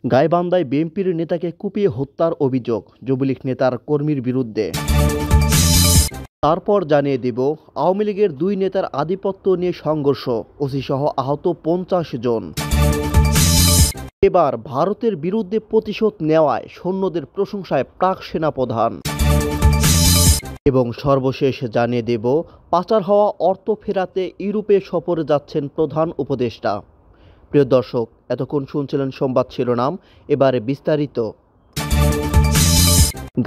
গাইবান্ধায় বিএনপির নেতাকে কুপিয়ে হত্যার অভিযোগ যুবলীগ নেতার কর্মীর বিরুদ্ধে। তারপর জানিয়ে দেব আওয়ামী লীগের দুই নেতার আধিপত্য নিয়ে সংঘর্ষ, ওসিসহ আহত ৫০ জন। এবার ভারতের বিরুদ্ধে প্রতিশোধ নেওয়ায় সৈন্যদের প্রশংসায় প্রাক সেনাপ্রধান। এবং সর্বশেষ জানিয়ে দেব পাচার হওয়া অর্থ ফেরাতে ইউরোপে সফরে যাচ্ছেন প্রধান উপদেষ্টা। প্রিয় দর্শক, এতক্ষণ শুনছিলেন সংবাদ শিরোনাম, এবারে বিস্তারিত।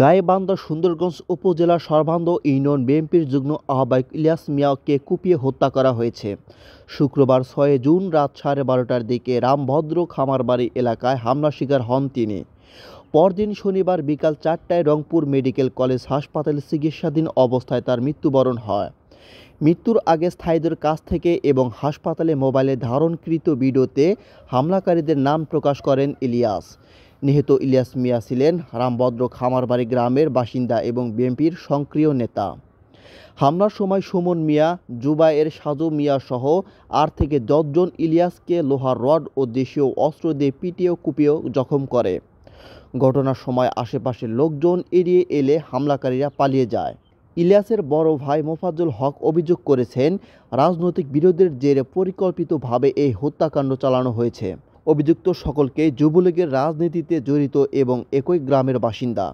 গাইবান্ধা সুন্দরগঞ্জ উপজেলার সর্বান্ধ ইউনিয়ন বিএনপির যুগ্ম আহ্বায়ক ইলিয়াস মিয়াকে কুপিয়ে হত্যা করা হয়েছে। শুক্রবার ৬ জুন রাত 12:30টার দিকে রামভদ্র খামারবাড়ি এলাকায় হামলার শিকার হন তিনি। পরদিন শনিবার বিকাল 4টায় রংপুর মেডিকেল কলেজ হাসপাতালে চিকিৎসাধীন অবস্থায় তার মৃত্যুবরণ হয়। মৃত্যুর আগে স্থায়ীদের কাছ থেকে এবং হাসপাতালে মোবাইলে ধারণকৃত ভিডিওতে হামলাকারীদের নাম প্রকাশ করেন ইলিয়াস। নিহত ইলিয়াস মিয়া ছিলেন রামভদ্র খামারবাড়ি গ্রামের বাসিন্দা এবং বিএনপির সক্রিয় নেতা। হামলার সময় সুমন মিয়া, জুবায়ের সাজু মিয়া সহ 8 থেকে 10 জন ইলিয়াসকে লোহার রড ও দেশীয় অস্ত্র দিয়ে পিটিয়ে কুপিয়ে জখম করে। ঘটনার সময় আশেপাশের লোকজন এড়িয়ে এলে হামলাকারীরা পালিয়ে যায়। ইলিয়াসের বড় ভাই মোফাজ্জল হক অভিযোগ করেছেন, রাজনৈতিক বিরোধের জেরে পরিকল্পিতভাবে এই হত্যাকাণ্ড চালানো হয়েছে। অভিযুক্ত সকলকে যুবলীগের রাজনীতিতে জড়িত এবং একই গ্রামের বাসিন্দা।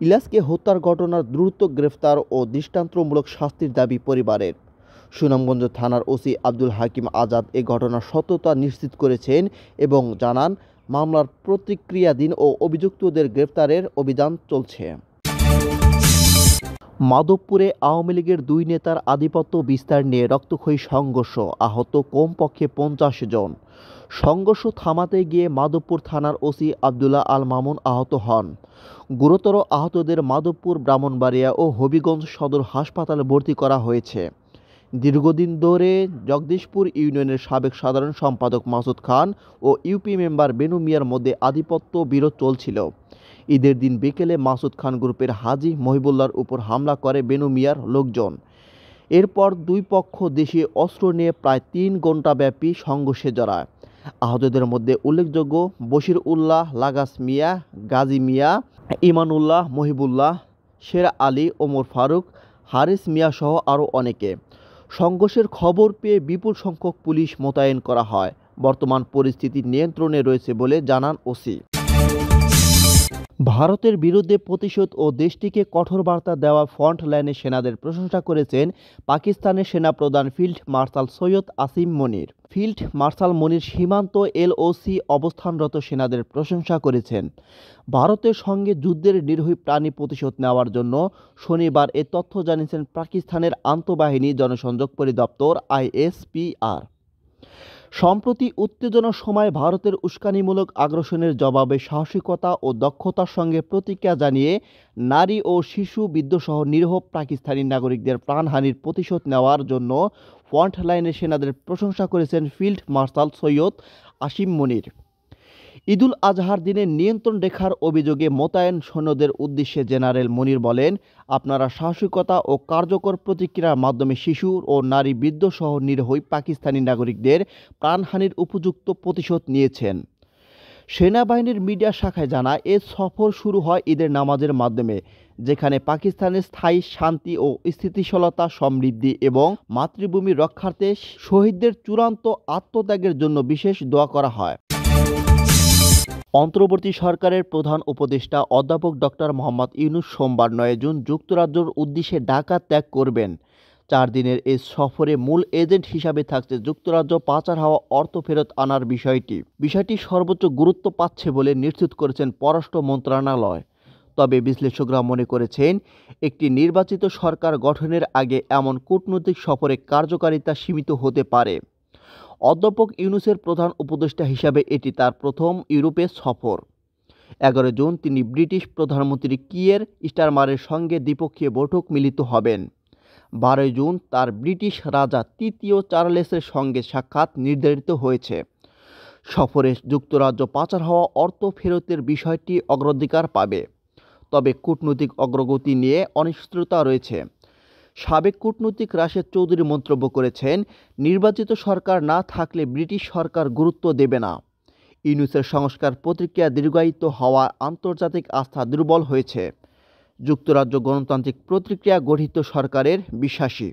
ইলিয়াসকে হত্যার ঘটনার দ্রুত গ্রেফতার ও দৃষ্টান্তমূলক শাস্তির দাবি পরিবারের। সুনামগঞ্জ থানার ওসি আব্দুল হাকিম আজাদ এ ঘটনার সত্যতা নিশ্চিত করেছেন এবং জানান, মামলার প্রতিক্রিয়াধীন ও অভিযুক্তদের গ্রেফতারের অভিযান চলছে। মাধবপুরে আওয়ামী লীগের দুই নেতার আধিপত্য বিস্তার নিয়ে রক্তক্ষয়ী সংঘর্ষ, আহত কমপক্ষে ৫০ জন। সংঘর্ষ থামাতে গিয়ে মাধবপুর থানার ওসি আবদুল্লাহ আল মামুন আহত হন। গুরুতর আহতদের মাধবপুর, ব্রাহ্মণবাড়িয়া ও হবিগঞ্জ সদর হাসপাতালে ভর্তি করা হয়েছে। দীর্ঘদিন ধরে জগদীশপুর ইউনিয়নের সাবেক সাধারণ সম্পাদক মাসুদ খান ও ইউপি মেম্বার বেনু মিয়ার মধ্যে আধিপত্য বিরোধ চলছিল। ঈদের দিন বিকেলে মাসুদ খান গ্রুপের হাজী মহিবুল্লাহর উপর হামলা করে বেনু মিয়ার লোকজন। এরপর দুই পক্ষ দেশীয় অস্ত্র নিয়ে প্রায় 3 ঘণ্টাব্যাপী সংঘর্ষে জড়ায়। আহতদের মধ্যে উল্লেখযোগ্য বশির উল্লাহ, লাগাস মিয়া, গাজী মিয়া, ইমানুল্লাহ, মহিবুল্লাহ, শের আলী, ওমর ফারুক, হারিস মিয়া সহ আরও অনেকে। সংঘর্ষের খবর পেয়ে বিপুল সংখ্যক পুলিশ মোতায়েন করা হয়। বর্তমান পরিস্থিতি নিয়ন্ত্রণে রয়েছে বলে জানান ওসি। ভারতের বিরুদ্ধে প্রতিশোধ ও দেশটিকে কঠোর বার্তা দেওয়া ফ্রন্ট লাইনের সেনাদের প্রশংসা করেছেন পাকিস্তানের সেনাপ্রধান ফিল্ড মার্শাল সৈয়দ আসিম মনির। ফিল্ড মার্শাল মনির সীমান্ত এলওসি অবস্থানরত সেনাদের প্রশংসা করেছেন। ভারতের সঙ্গে যুদ্ধের নিরীহ প্রাণী প্রতিশোধ নেওয়ার জন্য শনিবার এ তথ্য জানিয়েছেন পাকিস্তানের আন্তঃবাহিনী জনসংযোগ পরিদপ্তর ISPR। সম্প্রতি উত্তেজনার সময় ভারতের উস্কানিমূলক আগ্রাসনের জবাবে সাহসিকতা ও দক্ষতার সঙ্গে প্রতিক্রিয়া জানিয়ে নারী ও শিশু বিদ্রোহসহ নিরীহ পাকিস্তানি নাগরিকদের প্রাণহানির প্রতিশোধ নেওয়ার জন্য ফ্রন্ট লাইনের সেনাদের প্রশংসা করেছেন ফিল্ড মার্শাল সৈয়দ আসিম মনির। ঈদুল আজহার দিনে নিয়ন্ত্রণ রেখার অভিযোগে মোতায়েন সৈন্যদের উদ্দেশ্যে জেনারেল মনির বলেন, আপনারা সাহসিকতা ও কার্যকর প্রতিক্রিয়ার মাধ্যমে শিশু ও নারী বিদ্রোহসহ নিরীহ পাকিস্তানি নাগরিকদের প্রাণহানির উপযুক্ত প্রতিশোধ নিয়েছেন। সেনাবাহিনীর মিডিয়া শাখায় জানায়, এ সফর শুরু হয় ঈদের নামাজের মাধ্যমে, যেখানে পাকিস্তানের স্থায়ী শান্তি ও স্থিতিশীলতা, সমৃদ্ধি এবং মাতৃভূমি রক্ষার্থে শহীদদের চূড়ান্ত আত্মত্যাগের জন্য বিশেষ দোয়া করা হয়। অন্তর্বর্তী সরকারের প্রধান উপদেষ্টা অধ্যাপক ডক্টর মোহাম্মদ ইউনূস সোমবার 9 জুন যুক্তরাজ্যের উদ্দেশ্যে ঢাকা ত্যাগ করবেন। 4 দিনের এই সফরে মূল এজেন্ট হিসাবে থাকছে যুক্তরাজ্য পাচার হওয়া অর্থ ফেরত আনার বিষয়টি সর্বোচ্চ গুরুত্ব পাচ্ছে বলে নিশ্চিত করেছেন পররাষ্ট্র মন্ত্রণালয়। তবে বিশ্লেষকরা মনে করেছেন, একটি নির্বাচিত সরকার গঠনের আগে এমন কূটনৈতিক সফরে কার্যকারিতা সীমিত হতে পারে। অধ্যাপক ইউনূসের প্রধান উপদেষ্টা হিসাবে এটি তার প্রথম ইউরোপে সফর। 11 জুন তিনি ব্রিটিশ প্রধানমন্ত্রী কিয়ের স্টারমারের সঙ্গে দ্বিপক্ষীয় বৈঠক মিলিত হবেন। 12 জুন তার ব্রিটিশ রাজা তৃতীয় চার্লসের সঙ্গে সাক্ষাৎ নির্ধারিত হয়েছে। সফরে যুক্তরাজ্য পাচার হওয়া অর্থ ফেরতের বিষয়টি অগ্রাধিকার পাবে। তবে কূটনৈতিক অগ্রগতি নিয়ে অনিশ্চয়তা রয়েছে। সাবেক কূটনীতিক রাশেদ চৌধুরী মন্তব্য করেছেন, নির্বাচিত সরকার না থাকলে ব্রিটিশ সরকার গুরুত্ব দেবে না। ইউনূসের সংস্কার প্রতিক্রিয়া দীর্ঘায়িত হওয়ায় আন্তর্জাতিক আস্থা দুর্বল হয়েছে। যুক্তরাজ্য গণতান্ত্রিক প্রতিক্রিয়া গঠিত সরকারের বিশ্বাসী।